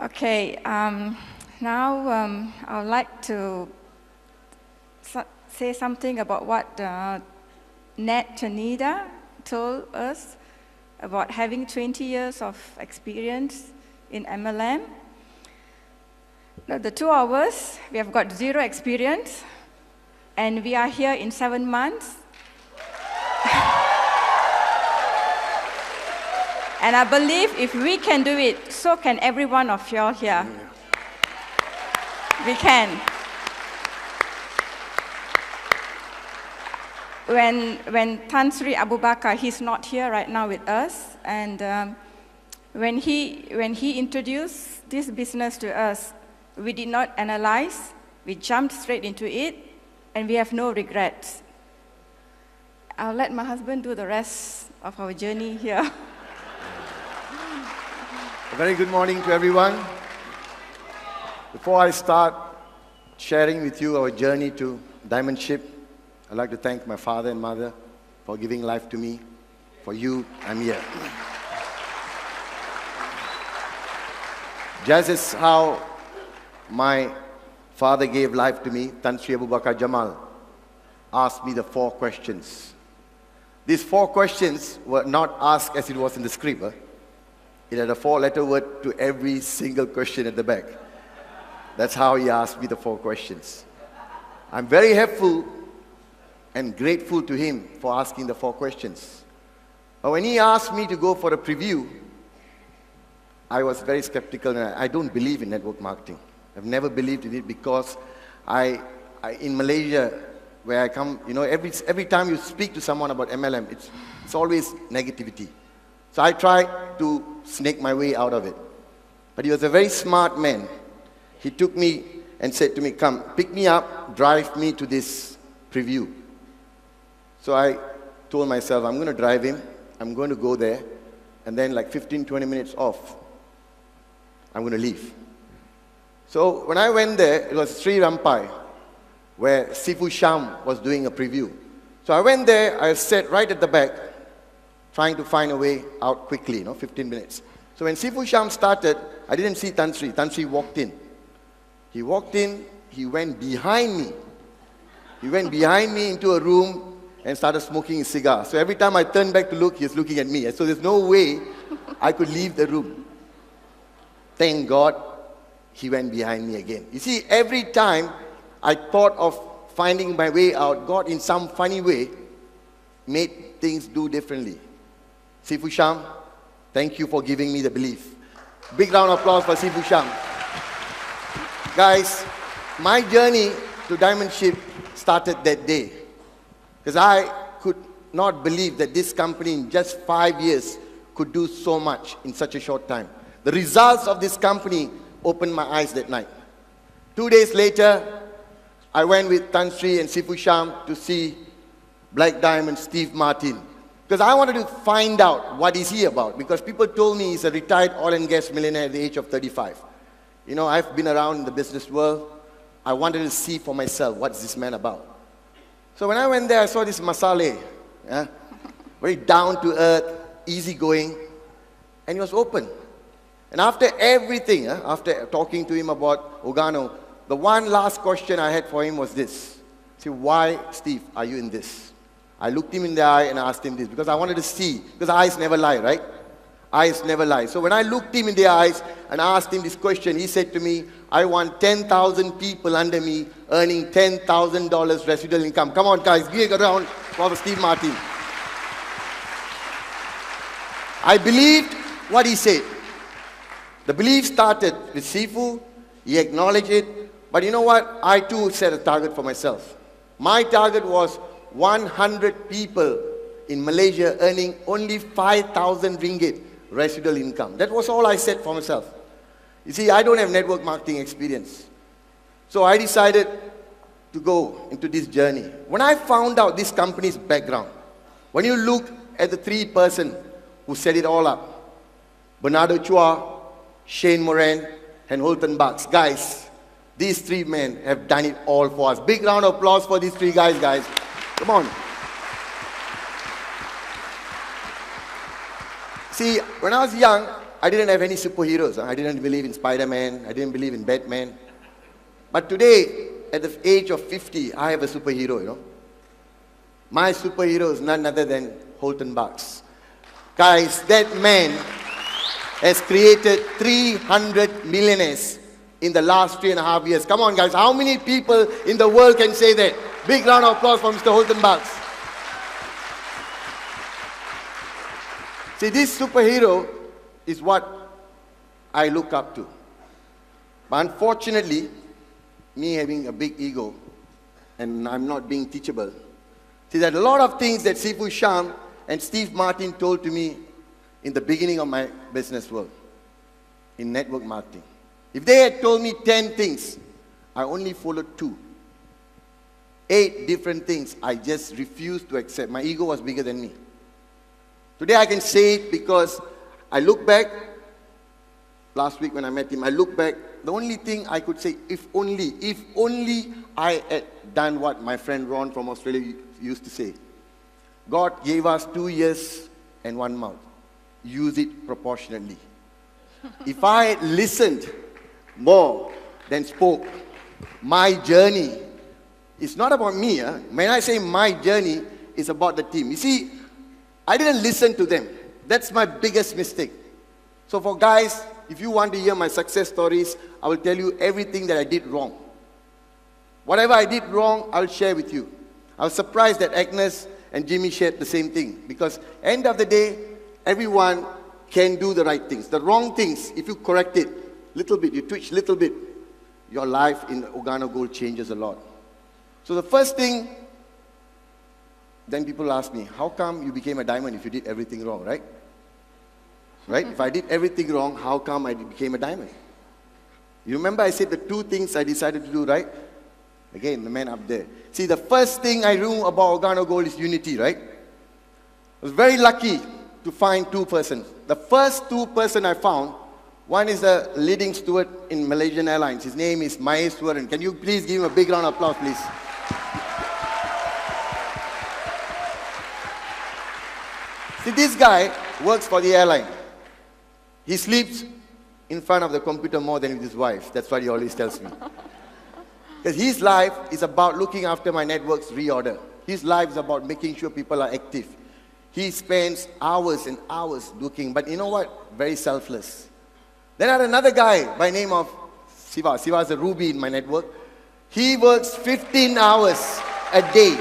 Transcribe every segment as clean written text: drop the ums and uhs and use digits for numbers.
Okay, now I would like to say something about what Nat Tanida told us about having 20 years of experience in MLM. Now, the two of us, we have got zero experience, and we are here in 7 months. And I believe if we can do it, so can every one of y'all here. We can. When Tan Sri Abu Bakar, he's not here right now with us, and when he introduced this business to us, we did not analyze, we jumped straight into it, and we have no regrets. I'll let my husband do the rest of our journey here. A very good morning to everyone. Before I start sharing with you our journey to diamondship, I'd like to thank my father and mother for giving life to me. For you, I'm here. Just as how my father gave life to me, Tan Sri Abu Bakar Jamal asked me the 4 questions. These 4 questions were not asked as it was in the script. It had a 4-letter word to every single question at the back. That's how he asked me the 4 questions. I'm very helpful and grateful to him for asking the 4 questions. But when he asked me to go for a preview, I was very skeptical, and I don't believe in network marketing. I've never believed in it because in Malaysia, where I come, you know, every time you speak to someone about MLM, it's always negativity. So I tried to snake my way out of it. But he was a very smart man. He took me and said to me, come, pick me up, drive me to this preview. So I told myself, I'm going to drive him, I'm going to go there, and then like 15, 20 minutes off, I'm going to leave. So when I went there, it was Sri Rampai, where Sifu Sham was doing a preview. So I went there, I sat right at the back, trying to find a way out quickly, 15 minutes. So when Sifu Sham started, I didn't see Tan Sri. Tan Sri walked in. He walked in, he went behind me. He went behind me into a room and started smoking a cigar. So every time I turned back to look, he was looking at me. So there's no way I could leave the room. Thank God, he went behind me again. You see, every time I thought of finding my way out, God in some funny way made things do differently. Sifu Sham, thank you for giving me the belief. Big round of applause for Sifu Sham. Guys, my journey to diamondship started that day. Because I could not believe that this company in just 5 years could do so much in such a short time. The results of this company opened my eyes that night. 2 days later, I went with Tan Sri and Sifu Sham to see Black Diamond Steve Martin. Because I wanted to find out what is he about. Because people told me he's a retired oil and gas millionaire at the age of 35. You know, I've been around in the business world. I wanted to see for myself, what's this man about? So when I went there, I saw this Masale. Very down to earth, easygoing. And he was open. And after everything, after talking to him about Ogano, the one last question I had for him was this. See, why, Steve, are you in this? I looked him in the eye and asked him this because I wanted to see, because eyes never lie, right? Eyes never lie. So when I looked him in the eyes and asked him this question, he said to me, I want 10,000 people under me earning $10,000 residual income. Come on, guys, give a round for Steve Martin. I believed what he said. The belief started with Sifu. He acknowledged it. But you know what? I too set a target for myself. My target was 100 people in Malaysia earning only 5,000 ringgit residual income. That was all I set for myself. You see, I don't have network marketing experience. So I decided to go into this journey. When I found out this company's background, when you look at the 3 persons who set it all up, Bernardo Chua, Shane Moran, and Holton Bucks. Guys, these 3 men have done it all for us. Big round of applause for these 3 guys. Come on. See, when I was young, I didn't have any superheroes. I didn't believe in Spider-Man. I didn't believe in Batman. But today, at the age of 50, I have a superhero, you know. My superhero is none other than Holton Bucks. Guys, that man has created 300 millionaires in the last 3.5 years. Come on, guys. How many people in the world can say that? Big round of applause for Mr. Holton Bucks. See, this superhero is what I look up to. But unfortunately, me having a big ego, and I'm not being teachable. See, there are a lot of things that Sifu Sham and Steve Martin told to me in the beginning of my business world, in network marketing. If they had told me 10 things, I only followed 2. 8 different things I just refused to accept. My ego was bigger than me. Today I can say it because I look back, last week when I met him, I look back, the only thing I could say, if only I had done what my friend Ron from Australia used to say. God gave us 2 ears and 1 mouth. Use it proportionately. If I had listened more than spoke, my journey is not about me. When I say my journey, it's about the team. You see, I didn't listen to them. That's my biggest mistake. So for guys, if you want to hear my success stories, I will tell you everything that I did wrong. Whatever I did wrong, I'll share with you. I was surprised that Agnes and Jimmy shared the same thing. Because end of the day, everyone can do the right things. The wrong things, if you correct it little bit, you twitch little bit, your life in Organo Gold changes a lot. So the first thing, then people ask me, how come you became a diamond if you did everything wrong, right? Right? If I did everything wrong, how come I became a diamond? You remember I said the 2 things I decided to do, right? Again, the man up there. See, the first thing I knew about Organo Gold is unity, right? I was very lucky to find 2 persons. The first 2 persons I found, one is the leading steward in Malaysian Airlines. His name is Eshwarrmoorthiy. Can you please give him a big round of applause, please? See, this guy works for the airline. He sleeps in front of the computer more than with his wife. That's what he always tells me. Because his life is about looking after my network's reorder. His life is about making sure people are active. He spends hours and hours looking, but you know what? Very selfless. Then I had another guy by name of Siva. Siva is a ruby in my network. He works 15 hours a day.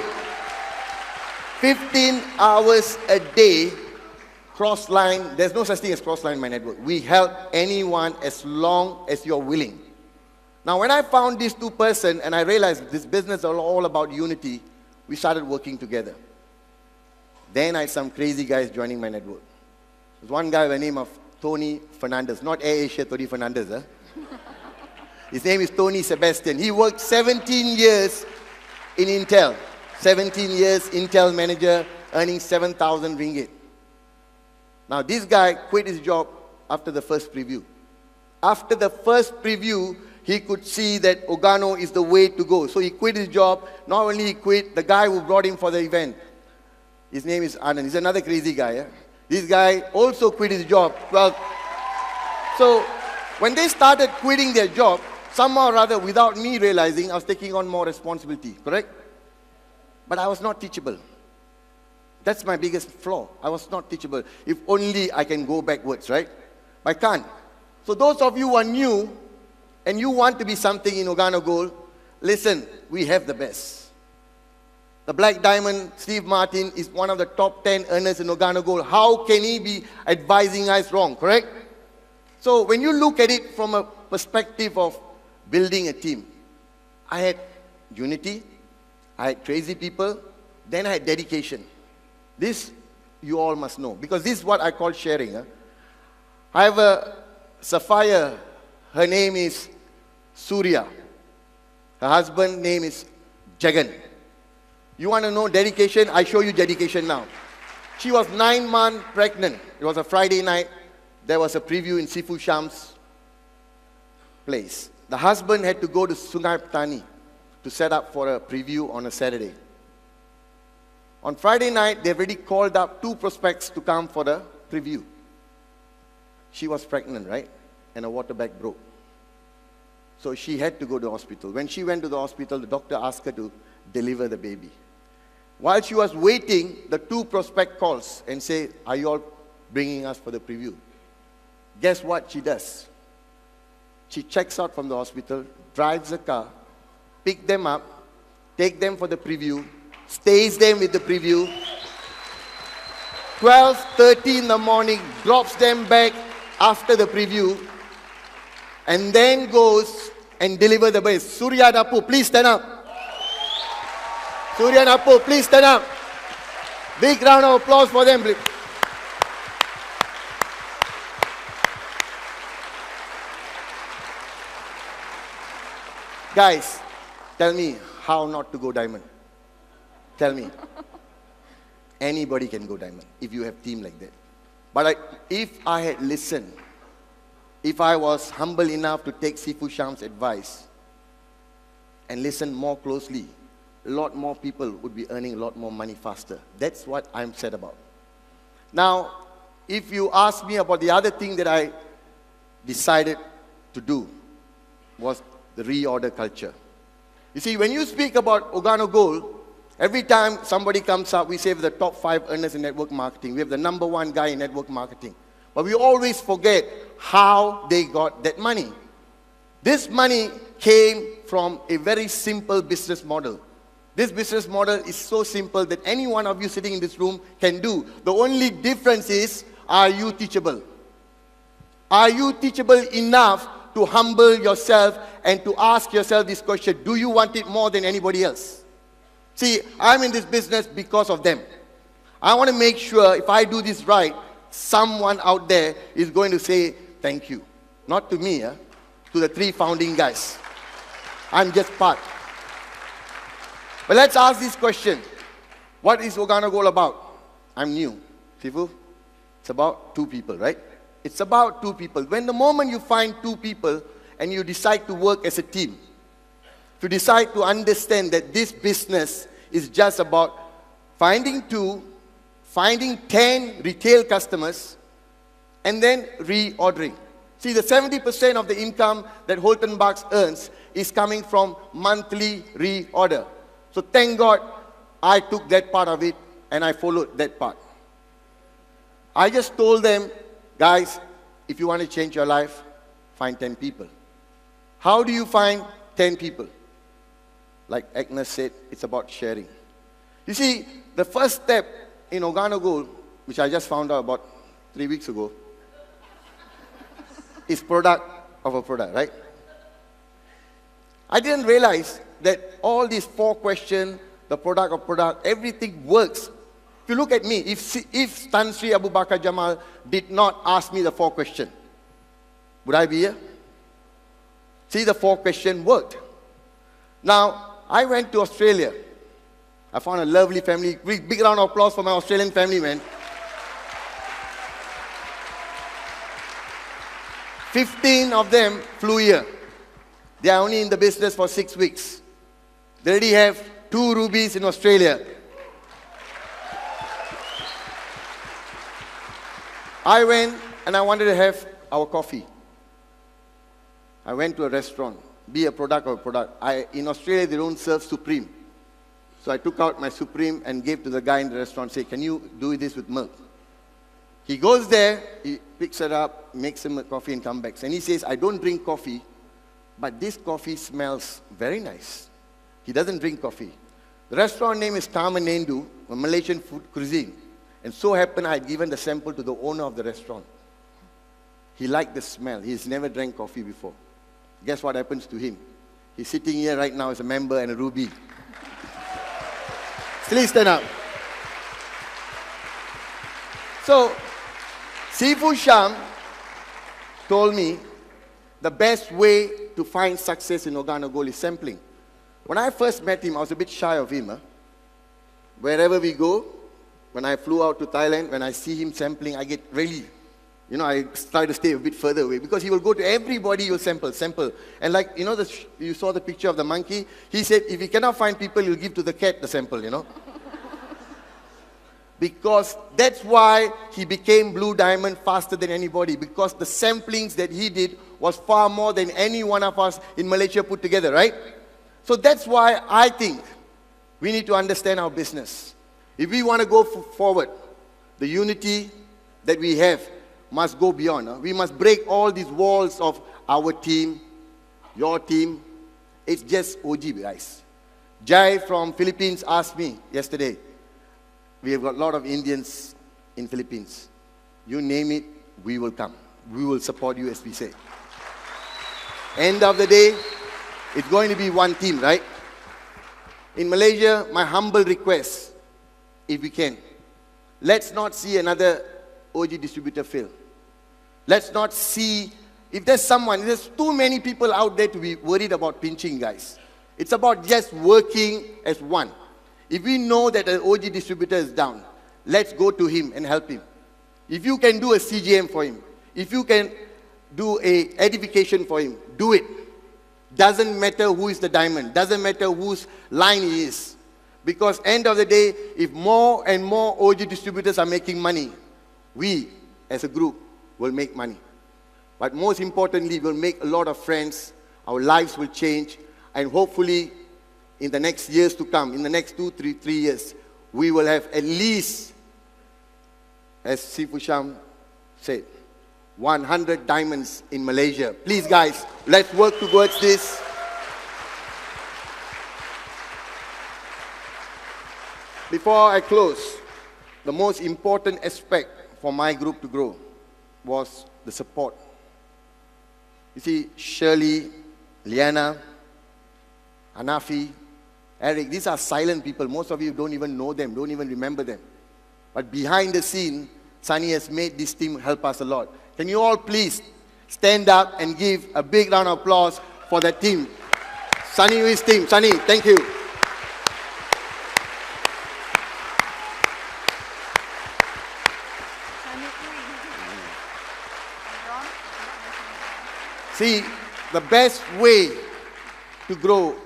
15 hours a day, cross-line. There's no such thing as cross-line in my network. We help anyone as long as you're willing. Now, when I found these 2 persons and I realized this business is all about unity, we started working together. Then I had some crazy guys joining my network. There's one guy by the name of Tony Fernandez, not Air Asia Tony Fernandez. His name is Tony Sebastian. He worked 17 years in Intel. 17 years Intel manager, earning 7,000 ringgit. Now this guy quit his job after the first preview. After the first preview, he could see that Organo is the way to go. So he quit his job. Not only he quit, the guy who brought him for the event, his name is Anand. He's another crazy guy. This guy also quit his job. Well, so when they started quitting their job, somehow or other, without me realizing, I was taking on more responsibility, correct? But I was not teachable. That's my biggest flaw. I was not teachable. If only I can go backwards, right? But I can't. So those of you who are new, and you want to be something in Organo Gold, listen, we have the best. The Black Diamond, Steve Martin, is one of the top 10 earners in Organo Gold. How can he be advising us wrong, correct? So when you look at it from a perspective of building a team, I had unity, I had crazy people, then I had dedication. This you all must know, because this is what I call sharing. I have a Sapphire, her name is Surya. Her husband's name is Jagan. You want to know dedication? I show you dedication now. She was 9 months pregnant. It was a Friday night. There was a preview in Sifu Sham's place. The husband had to go to Sungai Petani to set up for a preview on a Saturday. On Friday night, they've already called up 2 prospects to come for the preview. she was pregnant, right? And her water bag broke. So she had to go to the hospital. When she went to the hospital, the doctor asked her to deliver the baby. While she was waiting, the 2 prospect calls and say, are you all bringing us for the preview? Guess what she does? She checks out from the hospital, drives a car, pick them up, take them for the preview, stays them with the preview, 12:30 in the morning, drops them back after the preview, and then goes and delivers the baby. Surya Dapu, please stand up. Surya Dapu, please stand up. Big round of applause for them, please. Guys, tell me how not to go diamond. Tell me. Anybody can go diamond if you have team like that. But if I had listened, if I was humble enough to take Sifu Sham's advice and listen more closely, a lot more people would be earning a lot more money faster. That's what I'm sad about. Now, if you ask me about the other thing that I decided to do was the reorder culture. You see, when you speak about Oganos Gold, every time somebody comes up, we say we're the top 5 earners in network marketing. We have the number 1 guy in network marketing. But we always forget how they got that money. This money came from a very simple business model. This business model is so simple that any one of you sitting in this room can do. The only difference is, are you teachable? Are you teachable enough to humble yourself and to ask yourself this question, do you want it more than anybody else? See, I'm in this business because of them. I want to make sure if I do this right, someone out there is going to say thank you. Not to me, to the 3 founding guys. I'm just part. But let's ask this question. What is Oganos Gold about? I'm new. Sifu, it's about 2 people, right? It's about 2 people. When the moment you find 2 people and you decide to work as a team, to decide to understand that this business is just about finding 2, finding 10 retail customers, and then reordering. See, the 70% of the income that Holton Bucks earns is coming from monthly reorder. So thank God I took that part of it and I followed that part. I just told them, guys, if you want to change your life, find 10 people. How do you find 10 people? Like Agnes said, it's about sharing. You see, the first step in Oganos Gold, which I just found out about 3 weeks ago, is product of a product, right? I didn't realize that all these 4 questions, the product of product, everything works. If you look at me, if Tan Sri Abu Bakar Jamal did not ask me the 4 questions, would I be here? See, the 4 questions worked. Now, I went to Australia. I found a lovely family. Big round of applause for my Australian family, man. 15 of them flew here. They are only in the business for 6 weeks. They already have 2 rubies in Australia. I went and I wanted to have our coffee. I went to a restaurant, be a product of a product. In Australia, they don't serve Supreme. So I took out my Supreme and gave to the guy in the restaurant, say, can you do this with milk? He goes there, he picks it up, makes him a coffee and comes back. And he says, I don't drink coffee, but this coffee smells very nice. He doesn't drink coffee. The restaurant name is Tamanendu, a Malaysian food cuisine. And so happened I had given the sample to the owner of the restaurant. He liked the smell. He's never drank coffee before. Guess what happens to him? He's sitting here right now as a member and a ruby. Please stand up. So, Sifu Sham told me the best way to find success in Oganos Gold is sampling. When I first met him, I was a bit shy of him. Wherever we go, when I flew out to Thailand, when I see him sampling, I get really, I try to stay a bit further away because he will go to everybody, he will sample. And like, you saw the picture of the monkey. He said, if he cannot find people, he'll give to the cat the sample, Because that's why he became Blue Diamond faster than anybody. Because the samplings that he did was far more than any one of us in Malaysia put together, right? So that's why I think we need to understand our business. If we want to go forward, the unity that we have must go beyond. We must break all these walls of our team, your team. It's just OG, guys. Jai from Philippines asked me yesterday, we have got a lot of Indians in Philippines. You name it, we will come. We will support you, as we say. End of the day, it's going to be one team, right? In Malaysia, my humble request, if we can, let's not see another OG distributor fail. Let's not see, if there's too many people out there to be worried about pinching, guys. It's about just working as one. If we know that an OG distributor is down, let's go to him and help him. If you can do a CGM for him, if you can do a edification for him, do it. Doesn't matter who is the diamond, doesn't matter whose line he is. Because end of the day, if more and more OG distributors are making money, we as a group will make money. But most importantly, we'll make a lot of friends, our lives will change, and hopefully in the next years to come, in the next 3 years, we will have at least, as Sifu Sham said, 100 diamonds in Malaysia. Please guys, let's work towards this. Before I close, the most important aspect for my group to grow was the support. You see, Shirley, Liana, Hanafi, Eric, these are silent people. Most of you don't even know them, don't even remember them. But behind the scene, Sunny has made this team help us a lot. Can you all please stand up and give a big round of applause for that team? Sunny with his team. Sunny, thank you. See, the best way to grow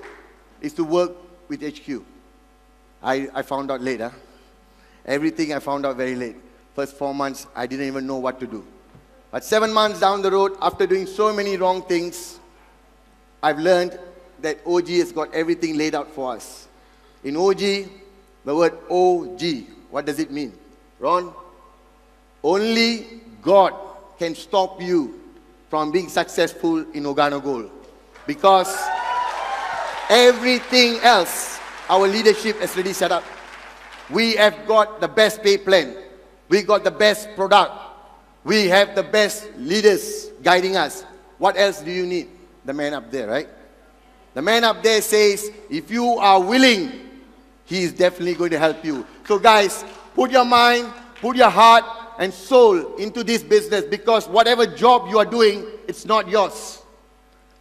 is to work with HQ. I found out later. Everything I found out very late. First 4 months, I didn't even know what to do. But 7 months down the road, after doing so many wrong things, I've learned that OG has got everything laid out for us. In OG, the word OG, what does it mean? Ron? Only God can stop you from being successful in Organo Gold. Because everything else, our leadership has already set up. We have got the best pay plan. We got the best product. We have the best leaders guiding us. What else do you need? The man up there, right? The man up there says, if you are willing, he is definitely going to help you. So guys, put your mind, put your heart and soul into this business, because whatever job you are doing, it's not yours.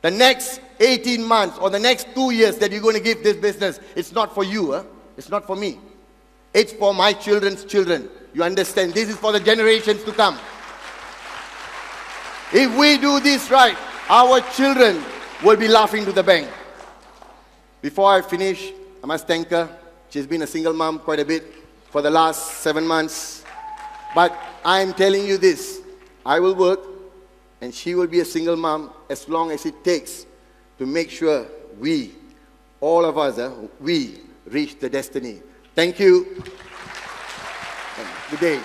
The next 18 months or the next 2 years that you're going to give this business, it's not for you. It's not for me. It's for my children's children. You understand? This is for the generations to come. If we do this right, our children will be laughing to the bank. Before I finish, I must thank her. She's been a single mom quite a bit for the last 7 months. But I'm telling you this, I will work and she will be a single mom as long as it takes to make sure we, all of us, we reach the destiny. Thank you. And good day.